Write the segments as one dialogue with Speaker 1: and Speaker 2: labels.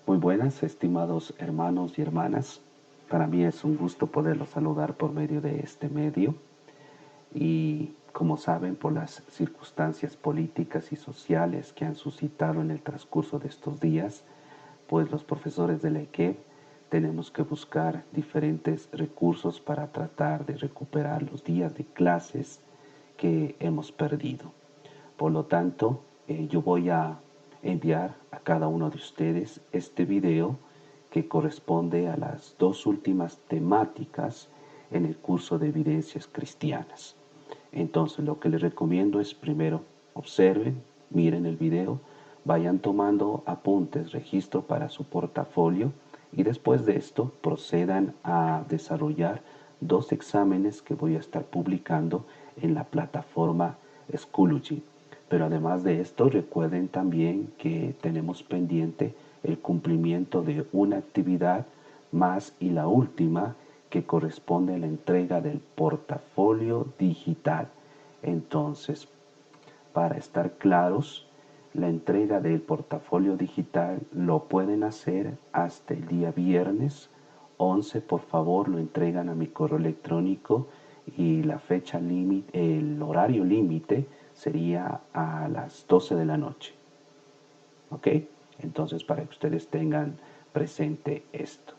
Speaker 1: Muy buenas, estimados hermanos y hermanas. Para mí es un gusto poderlos saludar por medio de este medio. Y como saben, por las circunstancias políticas y sociales que han suscitado en el transcurso de estos días, pues los profesores de la EQUEP tenemos que buscar diferentes recursos para tratar de recuperar los días de clases que hemos perdido. Por lo tanto, yo voy a enviar a cada uno de ustedes este video que corresponde a las dos últimas temáticas en el curso de evidencias cristianas. Entonces, lo que les recomiendo es primero observen, miren el video, vayan tomando apuntes, registro para su portafolio y después de esto procedan a desarrollar dos exámenes que voy a estar publicando en la plataforma Schoology. Pero además de esto, recuerden también que tenemos pendiente el cumplimiento de una actividad más y la última que corresponde a la entrega del portafolio digital. Entonces, para estar claros, la entrega del portafolio digital lo pueden hacer hasta el día viernes 11. Por favor, lo entregan a mi correo electrónico y la fecha límite, el horario límite sería a las 12 de la noche. ¿Ok? Entonces, para que ustedes tengan presente esto.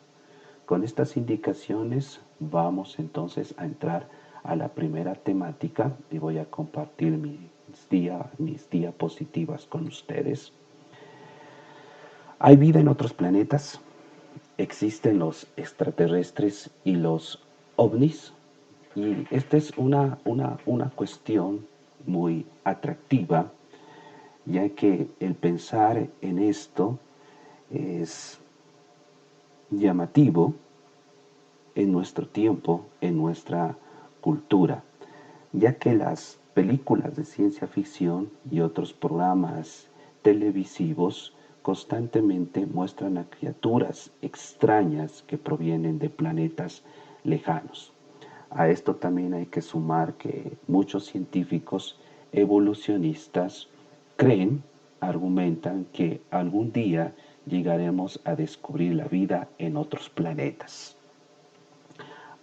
Speaker 1: Con estas indicaciones vamos entonces a entrar a la primera temática y voy a compartir mis diapositivas con ustedes. ¿Hay vida en otros planetas? ¿Existen los extraterrestres y los ovnis? Y esta es una cuestión muy atractiva, ya que el pensar en esto es llamativo en nuestro tiempo, en nuestra cultura, ya que las películas de ciencia ficción y otros programas televisivos constantemente muestran a criaturas extrañas que provienen de planetas lejanos. A esto también hay que sumar que muchos científicos evolucionistas creen, argumentan que algún día llegaremos a descubrir la vida en otros planetas.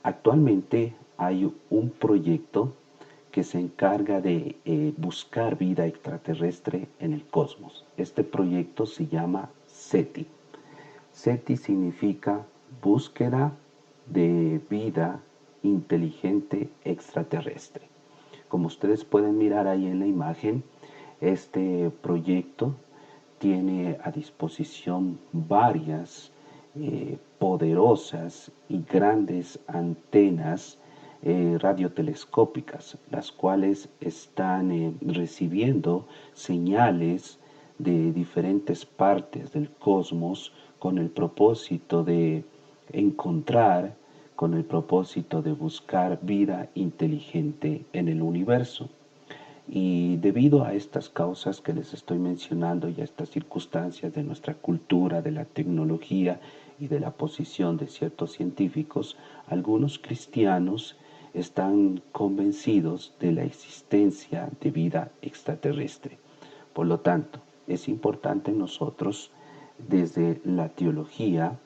Speaker 1: Actualmente hay un proyecto que se encarga de buscar vida extraterrestre en el cosmos. Este proyecto se llama SETI. SETI significa búsqueda de vida inteligente extraterrestre. Como ustedes pueden mirar ahí en la imagen, este proyecto tiene a disposición varias poderosas y grandes antenas radiotelescópicas, las cuales están recibiendo señales de diferentes partes del cosmos con el propósito de encontrar, con el propósito de buscar vida inteligente en el universo. Y debido a estas causas que les estoy mencionando y a estas circunstancias de nuestra cultura, de la tecnología y de la posición de ciertos científicos, algunos cristianos están convencidos de la existencia de vida extraterrestre. Por lo tanto, es importante nosotros, desde la teología,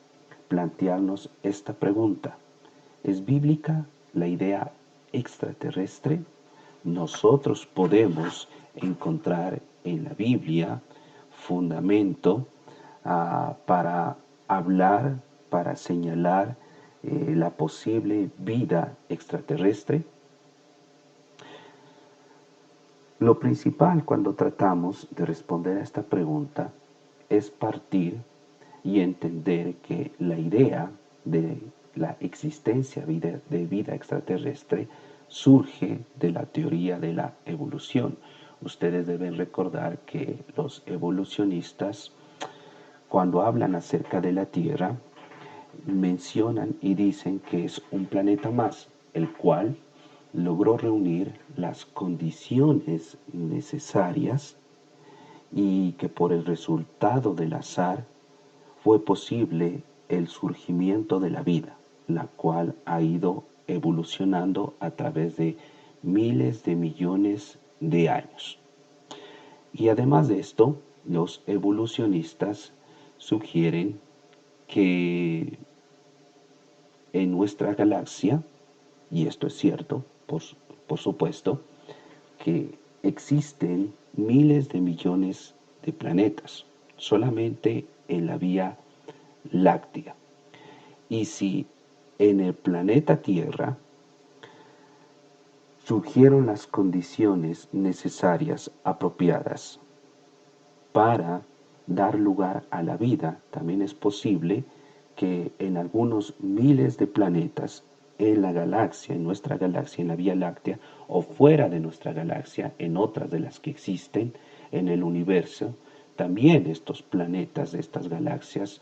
Speaker 1: plantearnos esta pregunta. ¿Es bíblica la idea extraterrestre? Nosotros podemos encontrar en la Biblia fundamento para hablar, para señalar la posible vida extraterrestre. Lo principal cuando tratamos de responder a esta pregunta es partir y entender que la idea de la existencia de vida extraterrestre surge de la teoría de la evolución. Ustedes deben recordar que los evolucionistas, cuando hablan acerca de la Tierra, mencionan y dicen que es un planeta más, el cual logró reunir las condiciones necesarias y que por el resultado del azar fue posible el surgimiento de la vida, la cual ha ido evolucionando a través de miles de millones de años. Y además de esto, los evolucionistas sugieren que en nuestra galaxia, y esto es cierto, por supuesto, que existen miles de millones de planetas solamente en la Vía Láctea. Y si en el planeta Tierra surgieron las condiciones necesarias, apropiadas para dar lugar a la vida, también es posible que en algunos miles de planetas en la galaxia, en nuestra galaxia, en la Vía Láctea, o fuera de nuestra galaxia, en otras de las que existen en el universo, también estos planetas de estas galaxias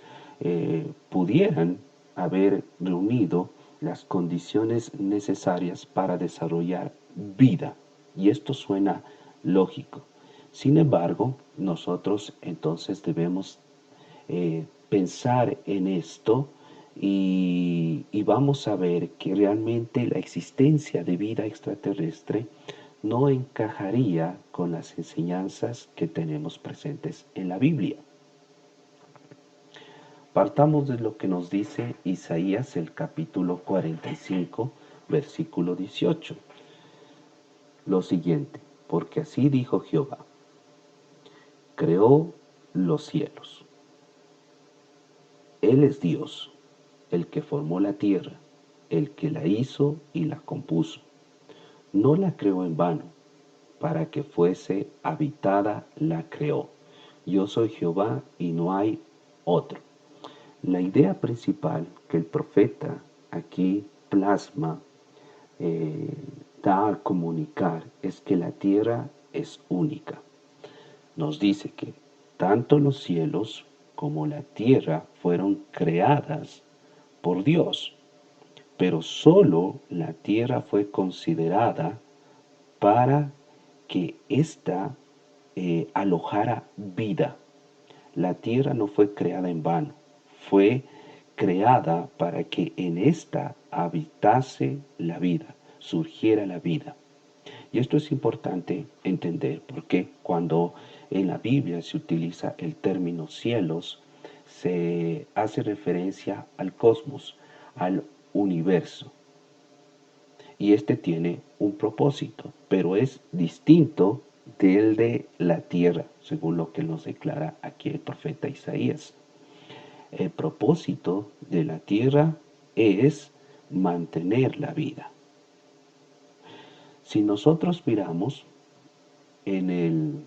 Speaker 1: pudieran haber reunido las condiciones necesarias para desarrollar vida. Y esto suena lógico. Sin embargo, nosotros entonces debemos pensar en esto y vamos a ver que realmente la existencia de vida extraterrestre no encajaría con las enseñanzas que tenemos presentes en la Biblia. Partamos de lo que nos dice Isaías, el capítulo 45, versículo 18. Lo siguiente: porque así dijo Jehová, creó los cielos. Él es Dios, el que formó la tierra, el que la hizo y la compuso. No la creó en vano, para que fuese habitada la creó. Yo soy Jehová y no hay otro. La idea principal que el profeta aquí plasma, da a comunicar, es que la tierra es única. Nos dice que tanto los cielos como la tierra fueron creadas por Dios, pero solo la tierra fue considerada para que ésta alojara vida. La tierra no fue creada en vano, fue creada para que en ésta habitase la vida, surgiera la vida. Y esto es importante entender porque cuando en la Biblia se utiliza el término cielos, se hace referencia al cosmos, al universo. Y este tiene un propósito, pero es distinto del de la tierra, según lo que nos declara aquí el profeta Isaías. El propósito de la tierra es mantener la vida. Si nosotros miramos en el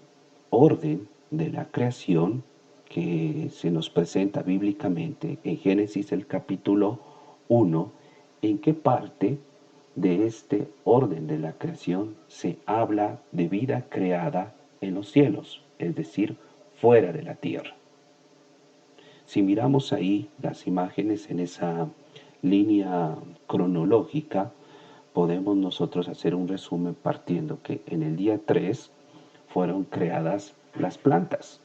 Speaker 1: orden de la creación que se nos presenta bíblicamente en Génesis el capítulo 1, ¿en qué parte de este orden de la creación se habla de vida creada en los cielos, es decir, fuera de la tierra? Si miramos ahí las imágenes en esa línea cronológica, podemos nosotros hacer un resumen partiendo que en el día 3 fueron creadas las plantas.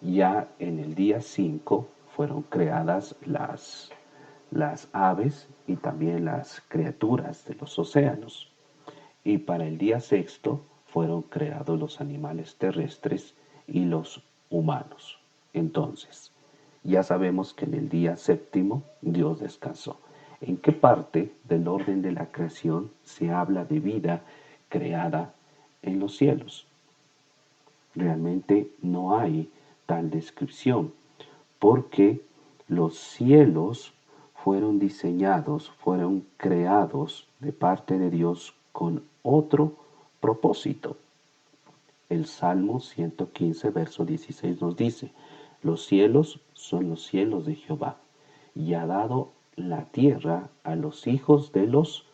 Speaker 1: Ya en el día 5 fueron creadas las aves y también las criaturas de los océanos. Y para el día 6 fueron creados los animales terrestres y los humanos. Entonces, ya sabemos que en el día 7 Dios descansó. ¿En qué parte del orden de la creación se habla de vida creada en los cielos? Realmente no hay tal descripción, porque los cielos fueron diseñados, fueron creados de parte de Dios con otro propósito. El Salmo 115, verso 16 nos dice: los cielos son los cielos de Jehová, y ha dado la tierra a los hijos de los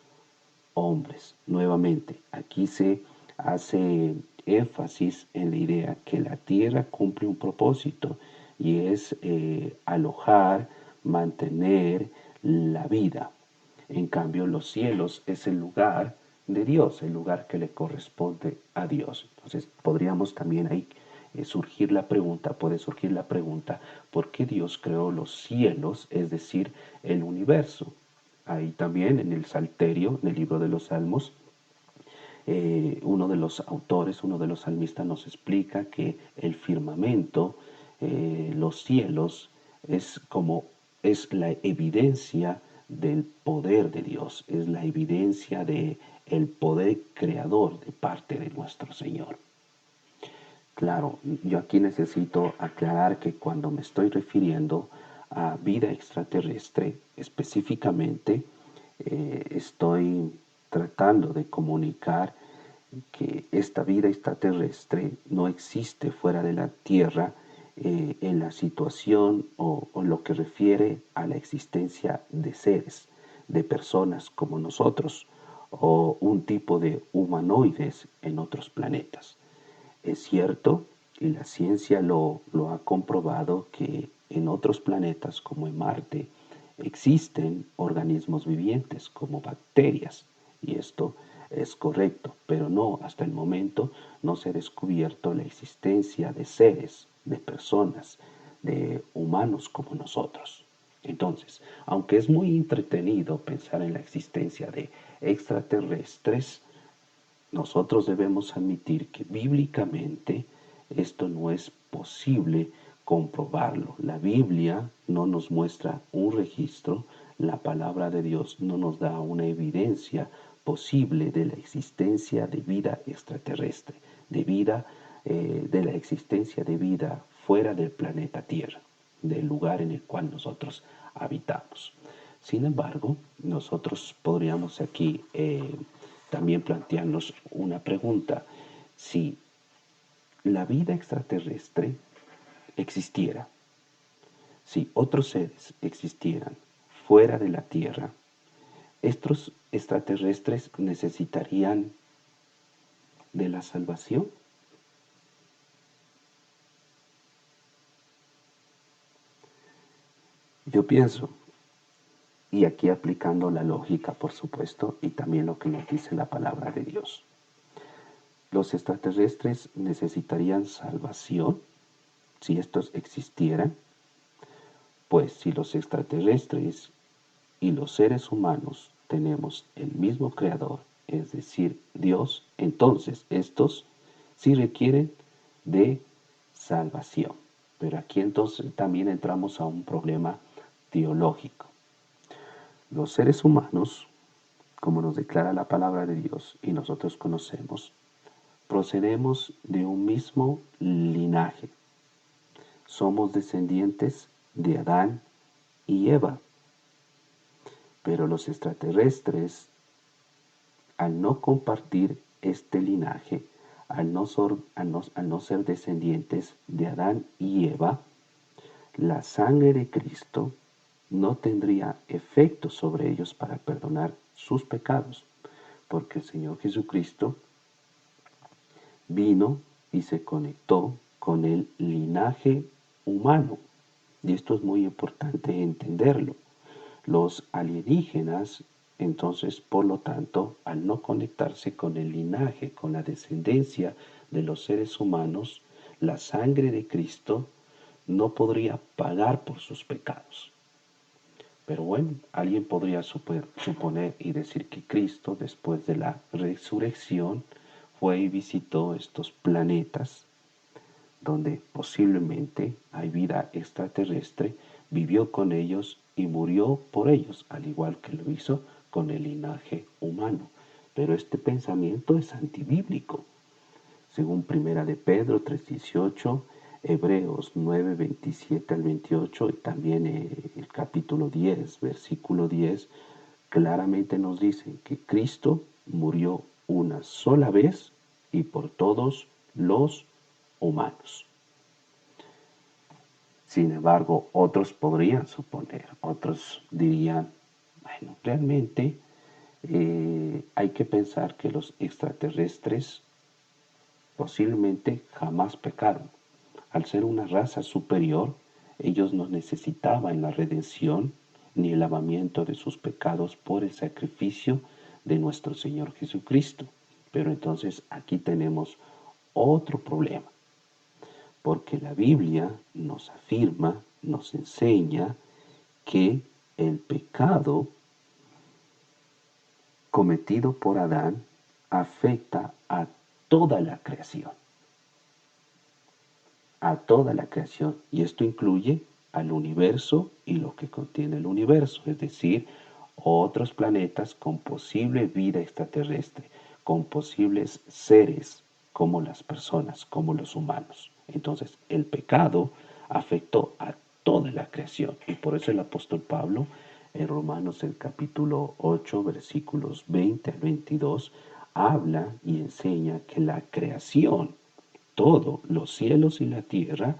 Speaker 1: hombres. Nuevamente, aquí se hace énfasis en la idea que la tierra cumple un propósito y es alojar, mantener la vida. En cambio, los cielos es el lugar de Dios, el lugar que le corresponde a Dios. Entonces, podríamos también ahí puede surgir la pregunta, ¿por qué Dios creó los cielos, es decir, el universo? Ahí también en el Salterio, en el libro de los Salmos, uno de los autores, uno de los salmistas nos explica que el firmamento, los cielos, es la evidencia del poder de Dios, es la evidencia de el poder creador de parte de nuestro Señor. Claro, yo aquí necesito aclarar que cuando me estoy refiriendo a vida extraterrestre, específicamente estoy tratando de comunicar que esta vida extraterrestre no existe fuera de la Tierra en la situación o lo que refiere a la existencia de seres, de personas como nosotros o un tipo de humanoides en otros planetas. Es cierto, y la ciencia lo ha comprobado, que en otros planetas como en Marte existen organismos vivientes como bacterias, y esto es correcto, pero no, hasta el momento no se ha descubierto la existencia de seres, de personas, de humanos como nosotros. Entonces, aunque es muy entretenido pensar en la existencia de extraterrestres, nosotros debemos admitir que bíblicamente esto no es posible comprobarlo. La Biblia no nos muestra un registro, la palabra de Dios no nos da una evidencia posible de la existencia de vida extraterrestre, de la existencia de vida fuera del planeta Tierra, del lugar en el cual nosotros habitamos. Sin embargo, nosotros podríamos aquí también plantearnos una pregunta. Si la vida extraterrestre existiera, si otros seres existieran fuera de la Tierra, ¿estos extraterrestres necesitarían de la salvación? Yo pienso, y aquí aplicando la lógica, por supuesto, y también lo que nos dice la palabra de Dios, ¿los extraterrestres necesitarían salvación si estos existieran? Pues si los extraterrestres y los seres humanos tenemos el mismo creador, es decir, Dios, entonces estos sí requieren de salvación. Pero aquí entonces también entramos a un problema teológico. Los seres humanos, como nos declara la palabra de Dios y nosotros conocemos, procedemos de un mismo linaje. Somos descendientes de Adán y Eva. Pero los extraterrestres, al no compartir este linaje, al no ser descendientes de Adán y Eva, la sangre de Cristo no tendría efecto sobre ellos para perdonar sus pecados, porque el Señor Jesucristo vino y se conectó con el linaje humano. Y esto es muy importante entenderlo. Los alienígenas, entonces, por lo tanto, al no conectarse con el linaje, con la descendencia de los seres humanos, la sangre de Cristo no podría pagar por sus pecados. Pero bueno, alguien podría suponer y decir que Cristo, después de la resurrección, fue y visitó estos planetas donde posiblemente hay vida extraterrestre, vivió con ellos y murió por ellos, al igual que lo hizo con el linaje humano. Pero este pensamiento es antibíblico. Según Primera de Pedro 3:18, Hebreos 9:27 al 28 y también el capítulo 10, versículo 10, claramente nos dicen que Cristo murió una sola vez y por todos los humanos. Sin embargo, otros podrían suponer, otros dirían, bueno, realmente hay que pensar que los extraterrestres posiblemente jamás pecaron. Al ser una raza superior, ellos no necesitaban la redención ni el lavamiento de sus pecados por el sacrificio de nuestro Señor Jesucristo. Pero entonces aquí tenemos otro problema, porque la Biblia nos afirma, nos enseña que el pecado cometido por Adán afecta a toda la creación, a toda la creación, y esto incluye al universo y lo que contiene el universo, es decir, otros planetas con posible vida extraterrestre, con posibles seres como las personas, como los humanos. Entonces, el pecado afectó a toda la creación y por eso el apóstol Pablo en Romanos el capítulo 8 versículos 20 al 22 habla y enseña que la creación, todo, los cielos y la tierra,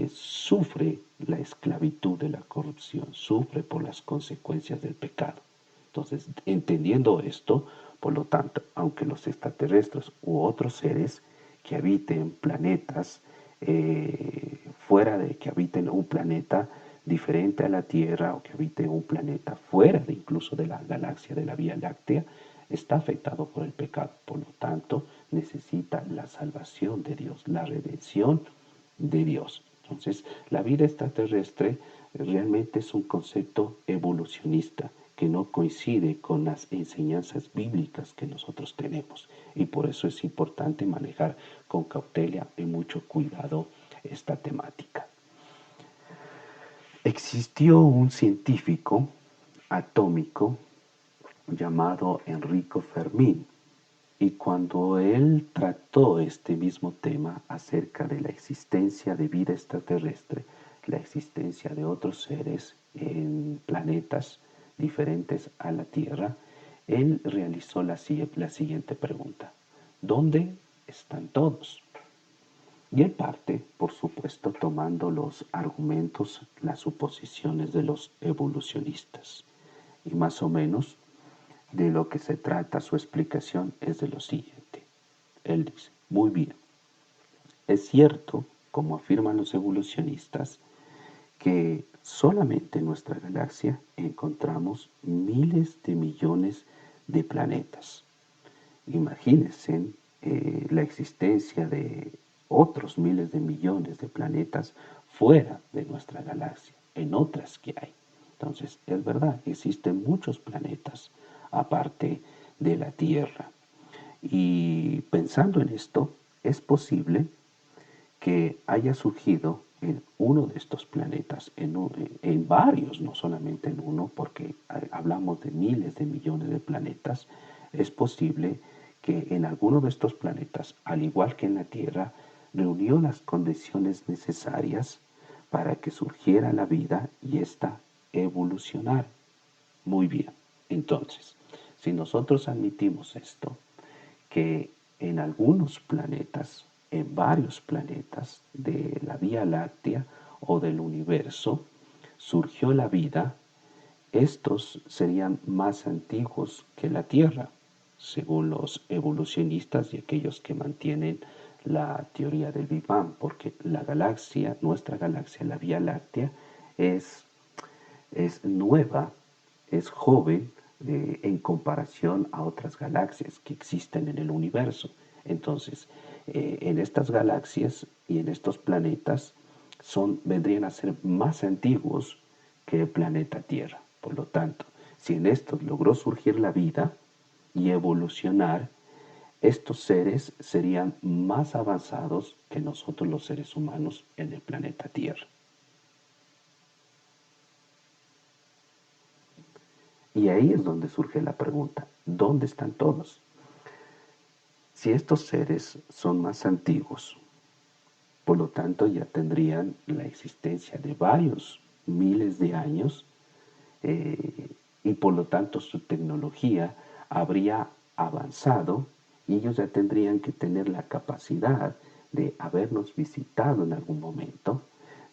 Speaker 1: sufre la esclavitud de la corrupción, sufre por las consecuencias del pecado. Entonces, entendiendo esto, por lo tanto, aunque los extraterrestres u otros seres que habiten planetas, fuera de que habiten un planeta diferente a la Tierra o que habiten un planeta fuera de incluso de la galaxia de la Vía Láctea, está afectado por el pecado. Por lo tanto, necesita la salvación de Dios, la redención de Dios. Entonces, la vida extraterrestre realmente es un concepto evolucionista que no coincide con las enseñanzas bíblicas que nosotros tenemos. Y por eso es importante manejar con cautela y mucho cuidado esta temática. Existió un científico atómico llamado Enrico Fermi, y cuando él trató este mismo tema acerca de la existencia de vida extraterrestre, la existencia de otros seres en planetas diferentes a la Tierra, él realizó la siguiente pregunta: ¿dónde están todos? Y él parte, por supuesto, tomando los argumentos, las suposiciones de los evolucionistas. Y más o menos de lo que se trata su explicación es de lo siguiente. Él dice, muy bien, es cierto, como afirman los evolucionistas, que solamente en nuestra galaxia encontramos miles de millones de planetas. Imagínense la existencia de otros miles de millones de planetas fuera de nuestra galaxia, en otras que hay. Entonces, es verdad, existen muchos planetas aparte de la Tierra. Y pensando en esto, es posible que haya surgido en uno de estos planetas, en varios, no solamente en uno, porque hablamos de miles de millones de planetas, es posible que en alguno de estos planetas, al igual que en la Tierra, reunió las condiciones necesarias para que surgiera la vida y ésta evolucionara. Muy bien, entonces, si nosotros admitimos esto, que en algunos planetas, en varios planetas de la Vía Láctea o del universo, surgió la vida, estos serían más antiguos que la Tierra, según los evolucionistas y aquellos que mantienen la teoría del Big Bang, porque la galaxia, nuestra galaxia, la Vía Láctea, es, es nueva, es joven en comparación a otras galaxias que existen en el universo. Entonces, en estas galaxias y en estos planetas vendrían a ser más antiguos que el planeta Tierra. Por lo tanto, si en estos logró surgir la vida y evolucionar, estos seres serían más avanzados que nosotros los seres humanos en el planeta Tierra. Y ahí es donde surge la pregunta, ¿dónde están todos? Si estos seres son más antiguos, por lo tanto ya tendrían la existencia de varios miles de años, y por lo tanto su tecnología habría avanzado y ellos ya tendrían que tener la capacidad de habernos visitado en algún momento,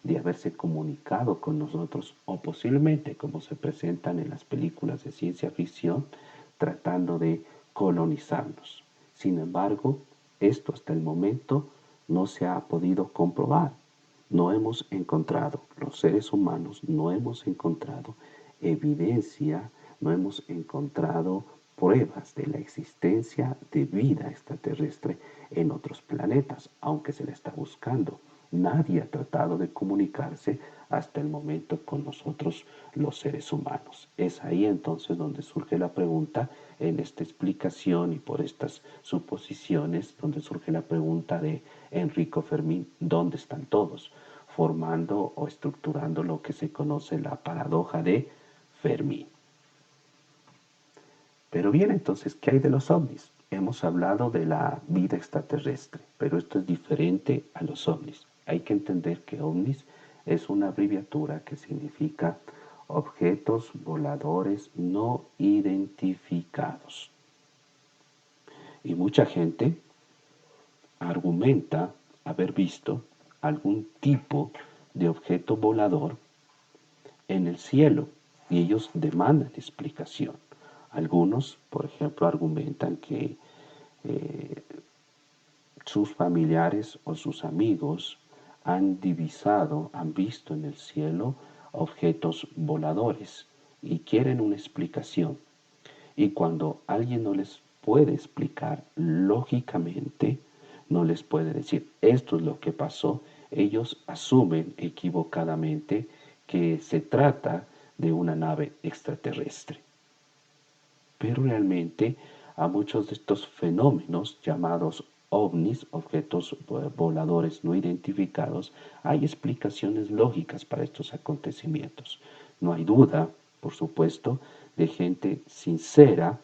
Speaker 1: de haberse comunicado con nosotros o posiblemente, como se presentan en las películas de ciencia ficción, tratando de colonizarnos. Sin embargo, esto hasta el momento no se ha podido comprobar. No hemos encontrado, los seres humanos no hemos encontrado evidencia, no hemos encontrado pruebas de la existencia de vida extraterrestre en otros planetas, aunque se la está buscando. Nadie ha tratado de comunicarse hasta el momento con nosotros los seres humanos. Es ahí entonces donde surge la pregunta, en esta explicación y por estas suposiciones, donde surge la pregunta de Enrico Fermi, ¿dónde están todos? formando o estructurando lo que se conoce la paradoja de Fermi. Pero bien, entonces, ¿qué hay de los ovnis? Hemos hablado de la vida extraterrestre, pero esto es diferente a los ovnis. Hay que entender que ovnis es una abreviatura que significa objetos voladores no identificados. Y mucha gente argumenta haber visto algún tipo de objeto volador en el cielo y ellos demandan explicación. Algunos, por ejemplo, argumentan que sus familiares o sus amigos han divisado, han visto en el cielo objetos voladores y quieren una explicación. Y cuando alguien no les puede explicar lógicamente, no les puede decir esto es lo que pasó, ellos asumen equivocadamente que se trata de una nave extraterrestre. Pero realmente a muchos de estos fenómenos llamados ovnis, objetos voladores no identificados, hay explicaciones lógicas para estos acontecimientos. No hay duda, por supuesto, de gente sincera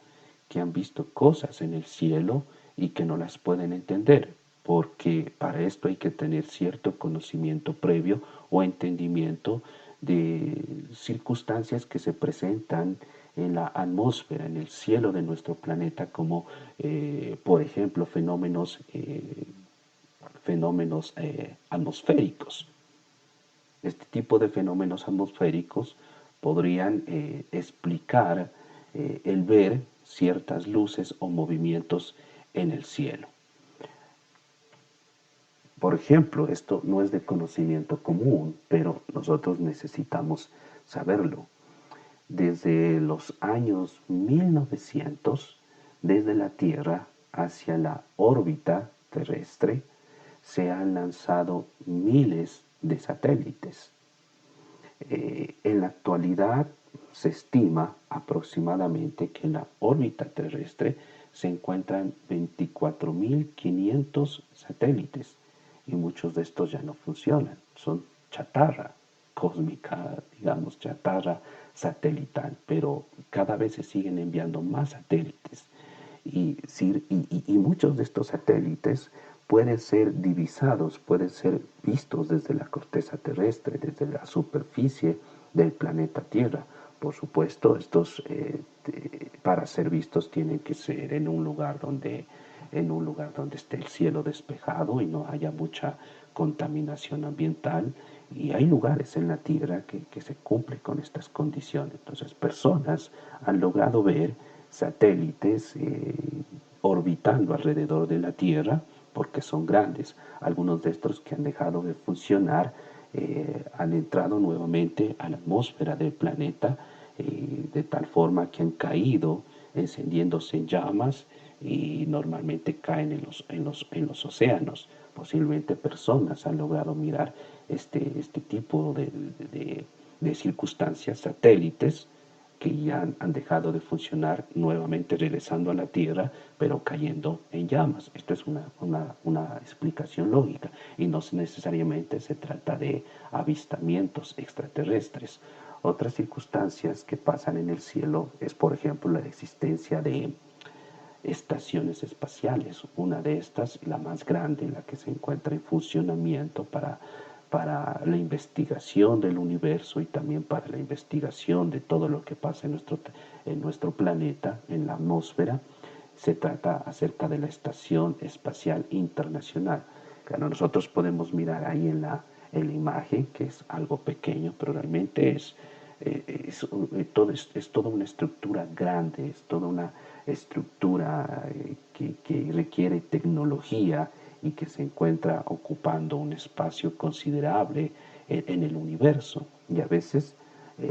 Speaker 1: que han visto cosas en el cielo y que no las pueden entender, porque para esto hay que tener cierto conocimiento previo o entendimiento de circunstancias que se presentan en la atmósfera, en el cielo de nuestro planeta, como por ejemplo fenómenos atmosféricos. Este tipo de fenómenos atmosféricos podrían explicar el ver ciertas luces o movimientos en el cielo. Por ejemplo, esto no es de conocimiento común, pero nosotros necesitamos saberlo. Desde los años 1900, desde la Tierra hacia la órbita terrestre, se han lanzado miles de satélites. En la actualidad se estima aproximadamente que en la órbita terrestre se encuentran 24.500 satélites y muchos de estos ya no funcionan, son chatarra cósmica, digamos, chatarra satelital, pero cada vez se siguen enviando más satélites y muchos de estos satélites pueden ser divisados, pueden ser vistos desde la corteza terrestre, desde la superficie del planeta Tierra. Por supuesto, estos para ser vistos tienen que ser en un lugar donde esté el cielo despejado y no haya mucha contaminación ambiental. Y hay lugares en la Tierra que se cumplen con estas condiciones. Entonces, personas han logrado ver satélites orbitando alrededor de la Tierra porque son grandes. Algunos de estos que han dejado de funcionar han entrado nuevamente a la atmósfera del planeta de tal forma que han caído encendiéndose en llamas y normalmente caen en los océanos. Posiblemente personas han logrado mirar este tipo de circunstancias, satélites, que ya han dejado de funcionar nuevamente regresando a la Tierra, pero cayendo en llamas. Esto es una explicación lógica y no necesariamente se trata de avistamientos extraterrestres. Otras circunstancias que pasan en el cielo es, por ejemplo, la existencia de estaciones espaciales. Una de estas, la más grande, la que se encuentra en funcionamiento para la investigación del universo y también para la investigación de todo lo que pasa en nuestro planeta, en la atmósfera. Se trata acerca de la Estación Espacial Internacional. Claro, nosotros podemos mirar ahí en la imagen que es algo pequeño, pero realmente es toda una estructura grande, es toda una estructura que requiere tecnología y que se encuentra ocupando un espacio considerable en el universo. Y a veces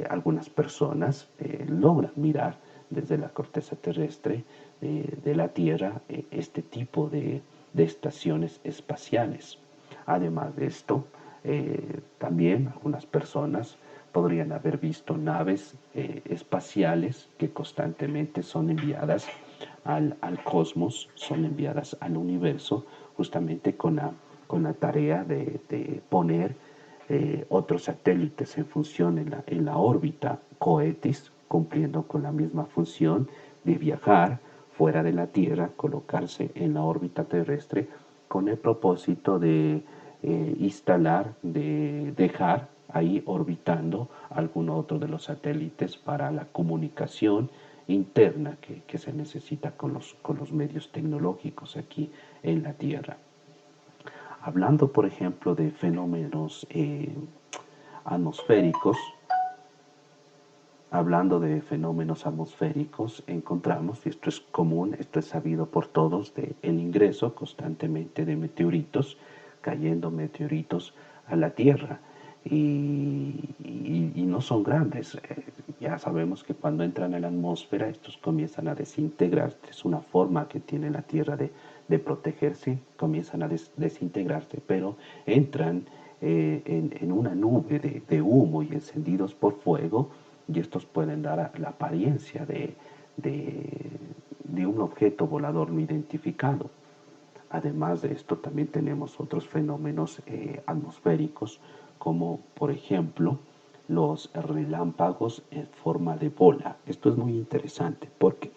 Speaker 1: algunas personas logran mirar desde la corteza terrestre de la Tierra este tipo de estaciones espaciales. Además de esto, también algunas personas podrían haber visto naves espaciales que constantemente son enviadas al cosmos, son enviadas al universo, justamente con la tarea de poner otros satélites en función en la órbita cohetes, cumpliendo con la misma función de viajar fuera de la Tierra, colocarse en la órbita terrestre con el propósito de instalar, de dejar ahí orbitando algún otro de los satélites para la comunicación interna que se necesita con los medios tecnológicos aquí en la Tierra. Hablando, por ejemplo, de fenómenos atmosféricos, hablando de fenómenos atmosféricos, encontramos, y esto es común, esto es sabido por todos, de el ingreso constantemente de meteoritos, cayendo meteoritos a la Tierra. Y no son grandes. Ya sabemos que cuando entran a la atmósfera, estos comienzan a desintegrarse. Es una forma que tiene la Tierra de protegerse, comienzan a desintegrarse, pero entran en una nube de humo y encendidos por fuego, y estos pueden dar la apariencia de un objeto volador no identificado. Además de esto, también tenemos otros fenómenos atmosféricos, como por ejemplo los relámpagos en forma de bola. Esto es muy interesante porque,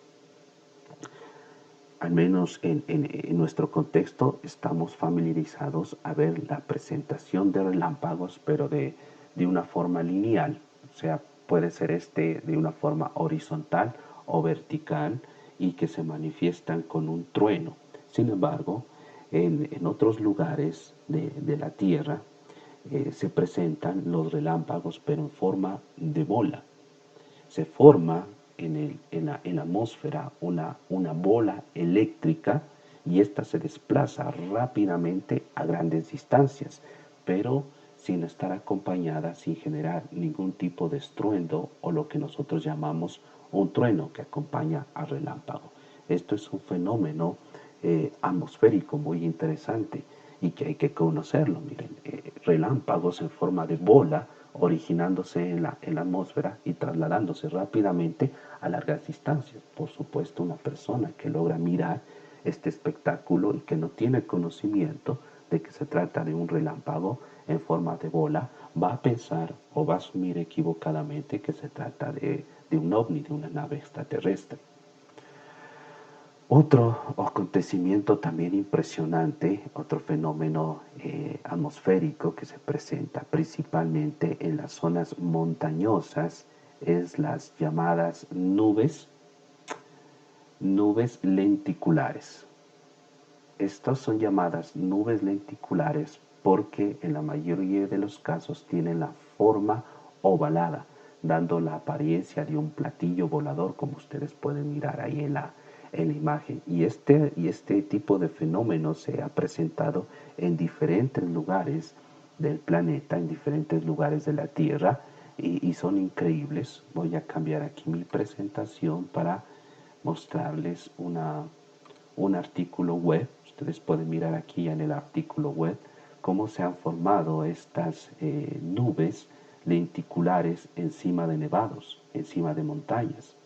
Speaker 1: al menos en nuestro contexto, estamos familiarizados a ver la presentación de relámpagos, pero de una forma lineal. O sea, puede ser de una forma horizontal o vertical y que se manifiestan con un trueno. Sin embargo, en otros lugares de la Tierra se presentan los relámpagos, pero en forma de bola. Se forma en la atmósfera una bola eléctrica y esta se desplaza rápidamente a grandes distancias, pero sin estar acompañada, sin generar ningún tipo de estruendo o lo que nosotros llamamos un trueno que acompaña al relámpago. Esto es un fenómeno atmosférico muy interesante y que hay que conocerlo. Miren, relámpagos en forma de bola originándose en la atmósfera y trasladándose rápidamente a largas distancias. Por supuesto, una persona que logra mirar este espectáculo y que no tiene conocimiento de que se trata de un relámpago en forma de bola, va a pensar o va a asumir equivocadamente que se trata de un ovni, de una nave extraterrestre. Otro acontecimiento también impresionante, otro fenómeno atmosférico que se presenta principalmente en las zonas montañosas, es las llamadas nubes lenticulares. Estas son llamadas nubes lenticulares porque en la mayoría de los casos tienen la forma ovalada, dando la apariencia de un platillo volador, como ustedes pueden mirar ahí en la imagen. Y este tipo de fenómeno se ha presentado en diferentes lugares del planeta, en diferentes lugares de la Tierra, y son increíbles. Voy a cambiar aquí mi presentación para mostrarles un artículo web. Ustedes pueden mirar aquí en el artículo web cómo se han formado estas nubes lenticulares encima de nevados, encima de montañas.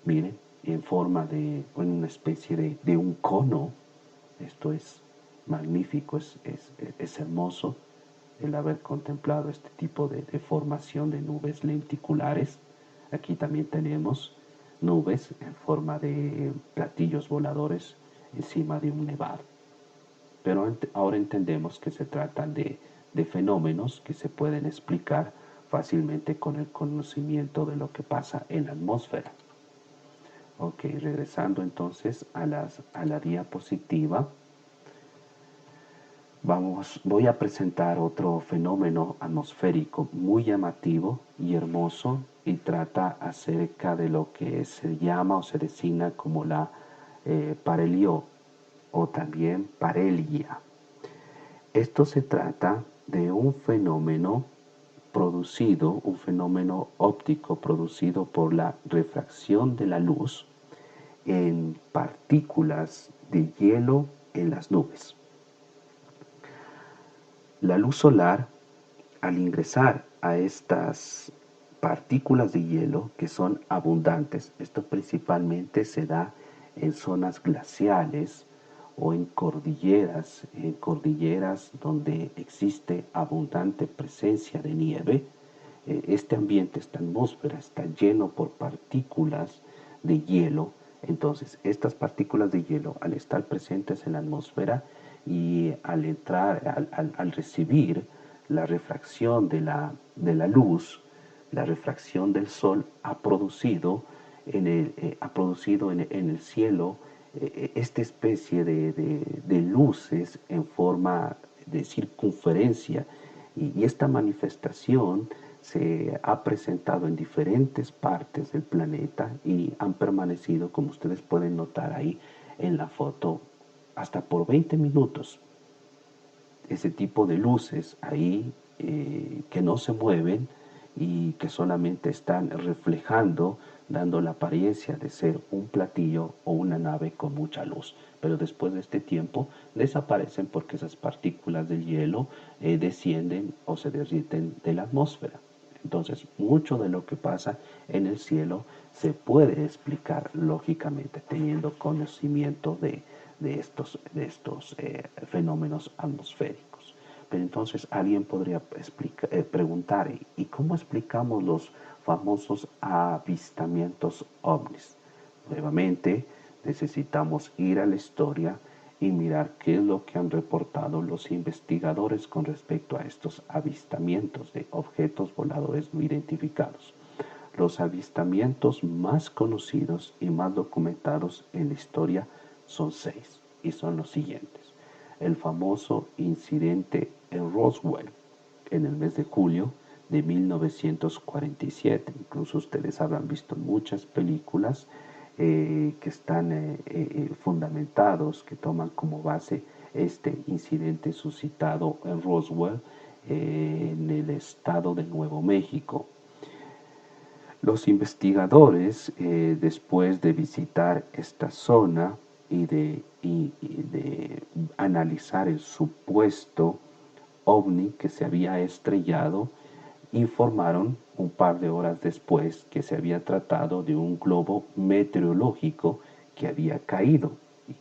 Speaker 1: Miren, en forma en una especie de un cono. Esto es magnífico, es hermoso el haber contemplado este tipo de formación de nubes lenticulares. Aquí también tenemos nubes en forma de platillos voladores encima de un nevado. Pero ahora entendemos que se tratan de fenómenos que se pueden explicar fácilmente con el conocimiento de lo que pasa en la atmósfera. Ok, regresando entonces a la diapositiva, voy a presentar otro fenómeno atmosférico muy llamativo y hermoso, y trata acerca de lo que se llama o se designa como la parelio o también parelia. Esto se trata de un fenómeno un fenómeno óptico producido por la refracción de la luz en partículas de hielo en las nubes. La luz solar, al ingresar a estas partículas de hielo que son abundantes, esto principalmente se da en zonas glaciales o en cordilleras donde existe abundante presencia de nieve. Este ambiente, esta atmósfera está lleno por partículas de hielo. Entonces, estas partículas de hielo, al estar presentes en la atmósfera y al entrar, al recibir la refracción de la luz, la refracción del sol ha producido en el cielo esta especie de luces en forma de circunferencia, y esta manifestación se ha presentado en diferentes partes del planeta y han permanecido, como ustedes pueden notar ahí en la foto, hasta por 20 minutos. Ese tipo de luces ahí que no se mueven y que solamente están reflejando, dando la apariencia de ser un platillo o una nave con mucha luz. Pero después de este tiempo desaparecen porque esas partículas del hielo descienden o se derriten de la atmósfera. Entonces, mucho de lo que pasa en el cielo se puede explicar lógicamente teniendo conocimiento de estos fenómenos atmosféricos. Pero entonces alguien podría preguntar, ¿y cómo explicamos los famosos avistamientos ovnis? Nuevamente, necesitamos ir a la historia y mirar qué es lo que han reportado los investigadores con respecto a estos avistamientos de objetos voladores no identificados. Los avistamientos más conocidos y más documentados en la historia son 6 y son los siguientes. El famoso incidente en Roswell en el mes de julio de 1947. Incluso ustedes habrán visto muchas películas que están fundamentados, que toman como base este incidente suscitado en Roswell, en el estado de Nuevo México. Los investigadores, después de visitar esta zona y de analizar el supuesto ovni que se había estrellado, informaron un par de horas después que se había tratado de un globo meteorológico que había caído y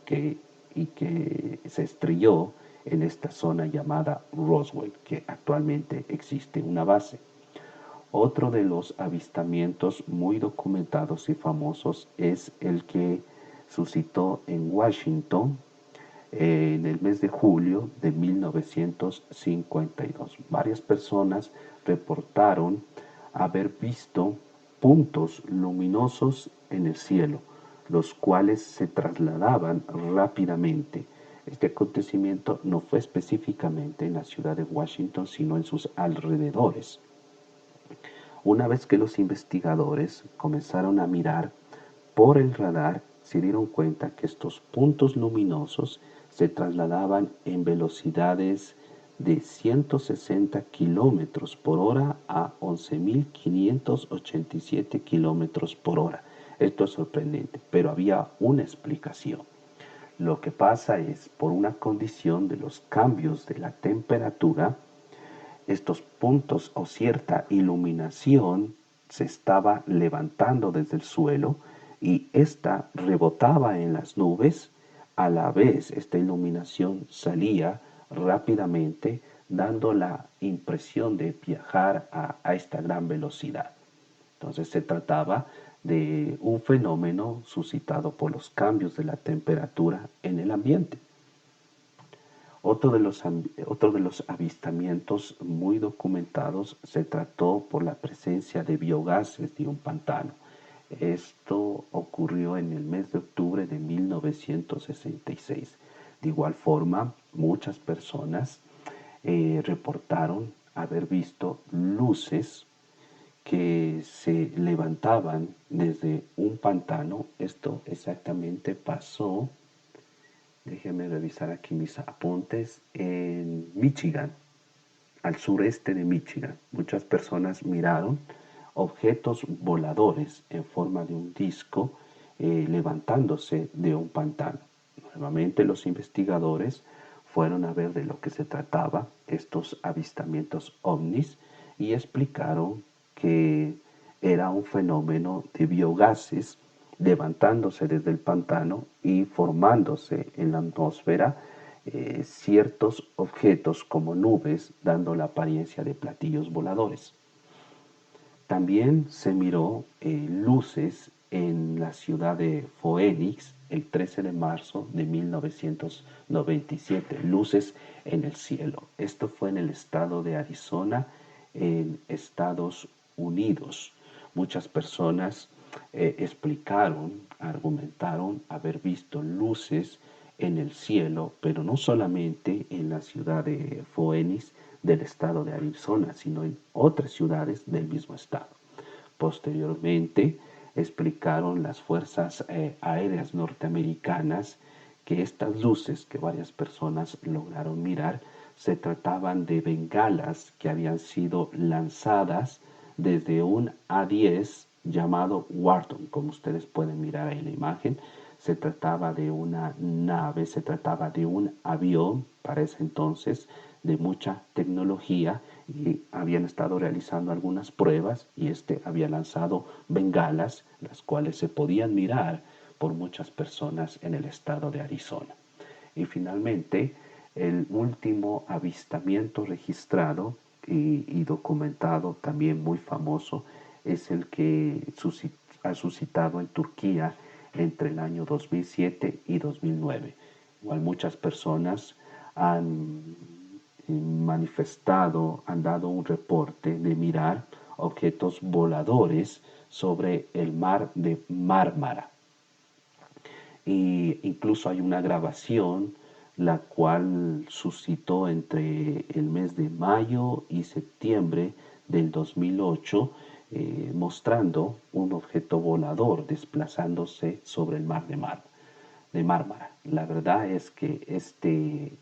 Speaker 1: que se estrelló en esta zona llamada Roswell, que actualmente existe una base. Otro de los avistamientos muy documentados y famosos es el que suscitó en Washington en el mes de julio de 1952. Varias personas reportaron haber visto puntos luminosos en el cielo, los cuales se trasladaban rápidamente. Este acontecimiento no fue específicamente en la ciudad de Washington, sino en sus alrededores. Una vez que los investigadores comenzaron a mirar por el radar, se dieron cuenta que estos puntos luminosos se trasladaban en velocidades de 160 kilómetros por hora a 11.587 kilómetros por hora. Esto es sorprendente, pero había una explicación. Lo que pasa es, por una condición de los cambios de la temperatura, estos puntos o cierta iluminación se estaba levantando desde el suelo y esta rebotaba en las nubes. A la vez esta iluminación salía rápidamente, dando la impresión de viajar a esta gran velocidad. Entonces se trataba de un fenómeno suscitado por los cambios de la temperatura en el ambiente. Otro de los avistamientos muy documentados se trató por la presencia de biogases de un pantano. Esto ocurrió en el mes de octubre de 1966. De igual forma, muchas personas reportaron haber visto luces que se levantaban desde un pantano. Esto exactamente pasó, déjenme revisar aquí mis apuntes, en Michigan, al sureste de Michigan. Muchas personas miraron objetos voladores en forma de un disco levantándose de un pantano. Nuevamente los investigadores fueron a ver de lo que se trataba estos avistamientos ovnis y explicaron que era un fenómeno de biogases levantándose desde el pantano y formándose en la atmósfera ciertos objetos como nubes, dando la apariencia de platillos voladores. También se miró luces en la ciudad de Phoenix el 13 de marzo de 1997, luces en el cielo. Esto fue en el estado de Arizona, en Estados Unidos. Muchas personas explicaron, argumentaron haber visto luces en el cielo, pero no solamente en la ciudad de Phoenix del estado de Arizona, sino en otras ciudades del mismo estado. Posteriormente, explicaron las fuerzas aéreas norteamericanas que estas luces que varias personas lograron mirar se trataban de bengalas que habían sido lanzadas desde un A-10 llamado Wharton, como ustedes pueden mirar ahí en la imagen. Se trataba de una nave, se trataba de un avión para ese entonces de mucha tecnología, y habían estado realizando algunas pruebas y había lanzado bengalas, las cuales se podían mirar por muchas personas en el estado de Arizona. Y finalmente, el último avistamiento registrado y documentado, también muy famoso, es el que ha suscitado en Turquía entre el año 2007 y 2009. Igual muchas personas han manifestado, han dado un reporte de mirar objetos voladores sobre el mar de Mármara. Y incluso hay una grabación la cual suscitó entre el mes de mayo y septiembre del 2008, mostrando un objeto volador desplazándose sobre el mar de Mármara. La verdad es que este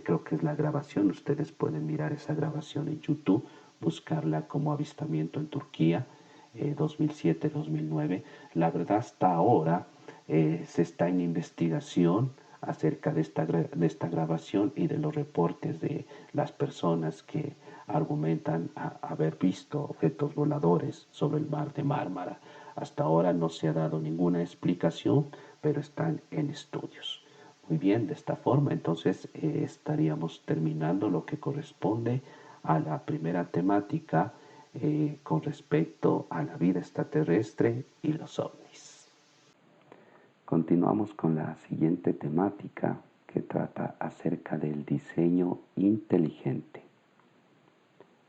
Speaker 1: creo que es la grabación. Ustedes pueden mirar esa grabación en YouTube, buscarla como avistamiento en Turquía, 2007-2009. La verdad, hasta ahora se está en investigación acerca de esta grabación y de los reportes de las personas que argumentan haber visto objetos voladores sobre el mar de Mármara. Hasta ahora no se ha dado ninguna explicación, pero están en estudios. Muy bien, de esta forma entonces estaríamos terminando lo que corresponde a la primera temática con respecto a la vida extraterrestre y los ovnis. Continuamos con la siguiente temática, que trata acerca del diseño inteligente.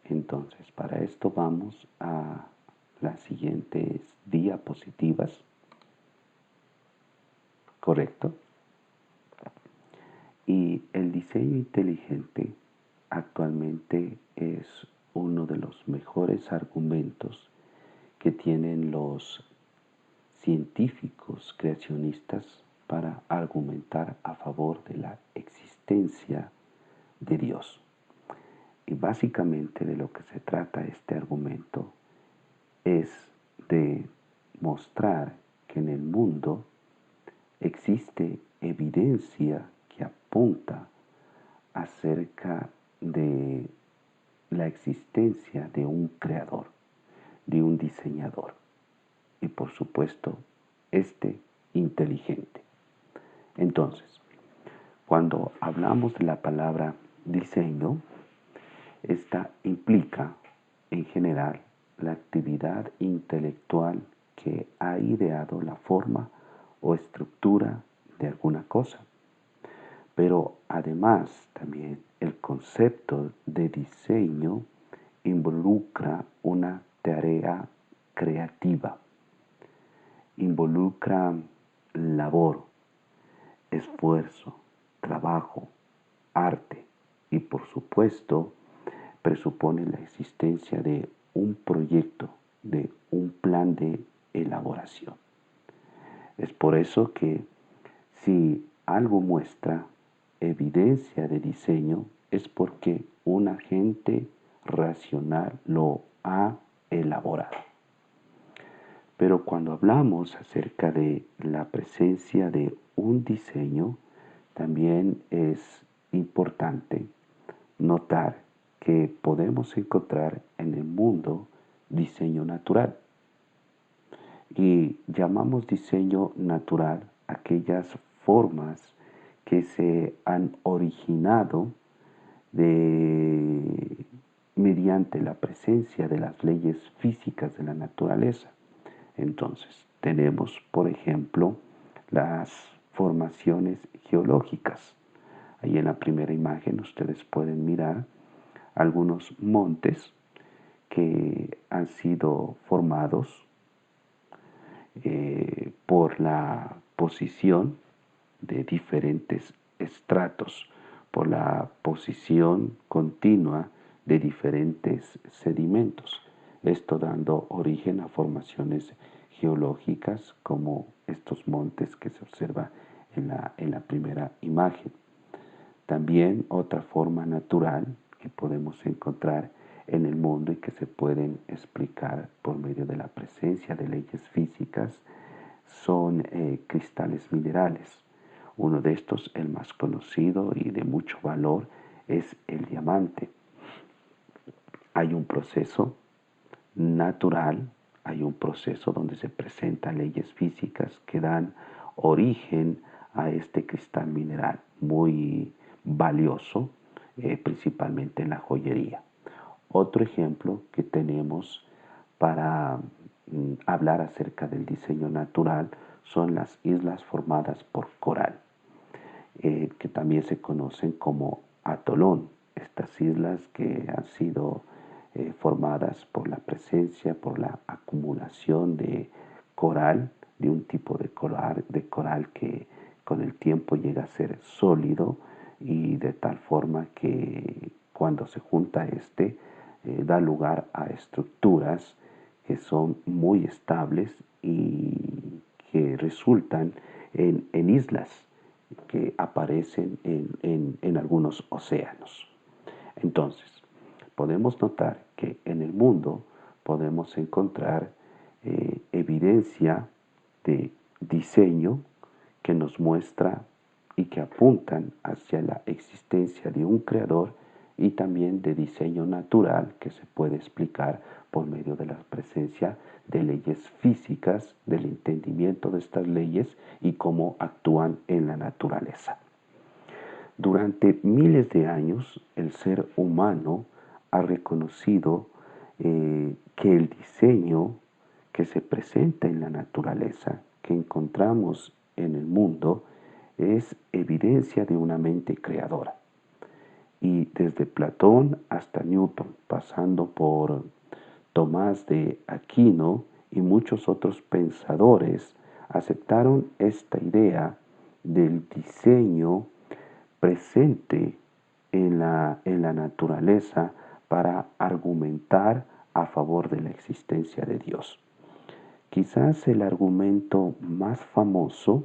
Speaker 1: Entonces, para esto vamos a las siguientes diapositivas. ¿Correcto? Y el diseño inteligente actualmente es uno de los mejores argumentos que tienen los científicos creacionistas para argumentar a favor de la existencia de Dios. Y básicamente de lo que se trata este argumento es de mostrar que en el mundo existe evidencia que apunta acerca de la existencia de un creador, de un diseñador, y por supuesto inteligente. Entonces, cuando hablamos de la palabra diseño, esta implica en general la actividad intelectual que ha ideado la forma o estructura de alguna cosa. Pero además también el concepto de diseño involucra una tarea creativa, involucra labor, esfuerzo, trabajo, arte y por supuesto presupone la existencia de un proyecto, de un plan de elaboración. Es por eso que si algo muestra evidencia de diseño es porque un agente racional lo ha elaborado. Pero cuando hablamos acerca de la presencia de un diseño, también es importante notar que podemos encontrar en el mundo diseño natural. Y llamamos diseño natural aquellas formas que se han originado mediante la presencia de las leyes físicas de la naturaleza. Entonces, tenemos, por ejemplo, las formaciones geológicas. Ahí en la primera imagen ustedes pueden mirar algunos montes que han sido formados por la posición de diferentes estratos, por la posición continua de diferentes sedimentos, esto dando origen a formaciones geológicas como estos montes que se observa en la primera imagen. También otra forma natural que podemos encontrar en el mundo y que se pueden explicar por medio de la presencia de leyes físicas son cristales minerales. Uno de estos, el más conocido y de mucho valor, es el diamante. Hay un proceso natural, hay un proceso donde se presentan leyes físicas que dan origen a este cristal mineral muy valioso, principalmente en la joyería. Otro ejemplo que tenemos para hablar acerca del diseño natural son las islas formadas por coral, que también se conocen como atolón. Estas islas que han sido formadas por la presencia, por la acumulación de coral, de un tipo de coral que con el tiempo llega a ser sólido y de tal forma que cuando se junta da lugar a estructuras que son muy estables y que resultan en islas que aparecen en algunos océanos. Entonces, podemos notar que en el mundo podemos encontrar evidencia de diseño que nos muestra y que apuntan hacia la existencia de un creador y también de diseño natural que se puede explicar por medio de la presencia de leyes físicas, del entendimiento de estas leyes y cómo actúan en la naturaleza. Durante miles de años, el ser humano ha reconocido que el diseño que se presenta en la naturaleza, que encontramos en el mundo, es evidencia de una mente creadora. Y desde Platón hasta Newton, pasando por Tomás de Aquino y muchos otros pensadores, aceptaron esta idea del diseño presente en la naturaleza para argumentar a favor de la existencia de Dios. Quizás el argumento más famoso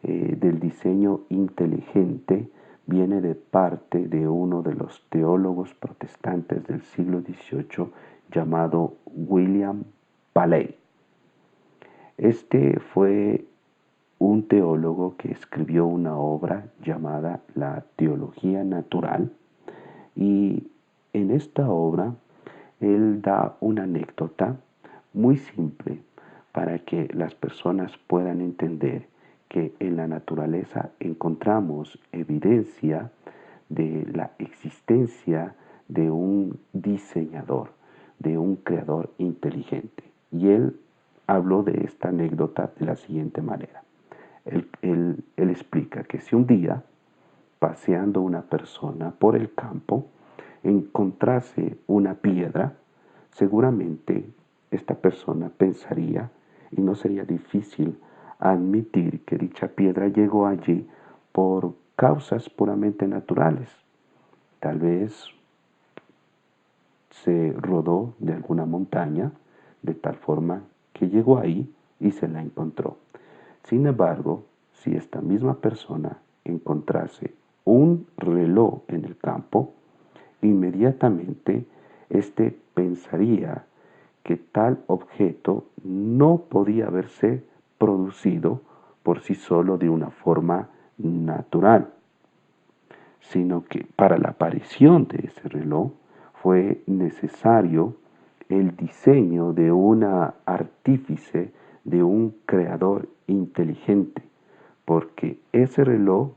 Speaker 1: del diseño inteligente viene de parte de uno de los teólogos protestantes del siglo XVIII llamado William Paley. Este fue un teólogo que escribió una obra llamada La Teología Natural, y en esta obra él da una anécdota muy simple para que las personas puedan entender que en la naturaleza encontramos evidencia de la existencia de un diseñador, de un creador inteligente. Y él habló de esta anécdota de la siguiente manera. Él explica que si un día, paseando una persona por el campo, encontrase una piedra, seguramente esta persona pensaría, y no sería difícil admitir que dicha piedra llegó allí por causas puramente naturales. Tal vez se rodó de alguna montaña de tal forma que llegó ahí y se la encontró. Sin embargo, si esta misma persona encontrase un reloj en el campo, inmediatamente éste pensaría que tal objeto no podía haberse producido por sí solo de una forma natural, sino que para la aparición de ese reloj fue necesario el diseño de una artífice de un creador inteligente, porque ese reloj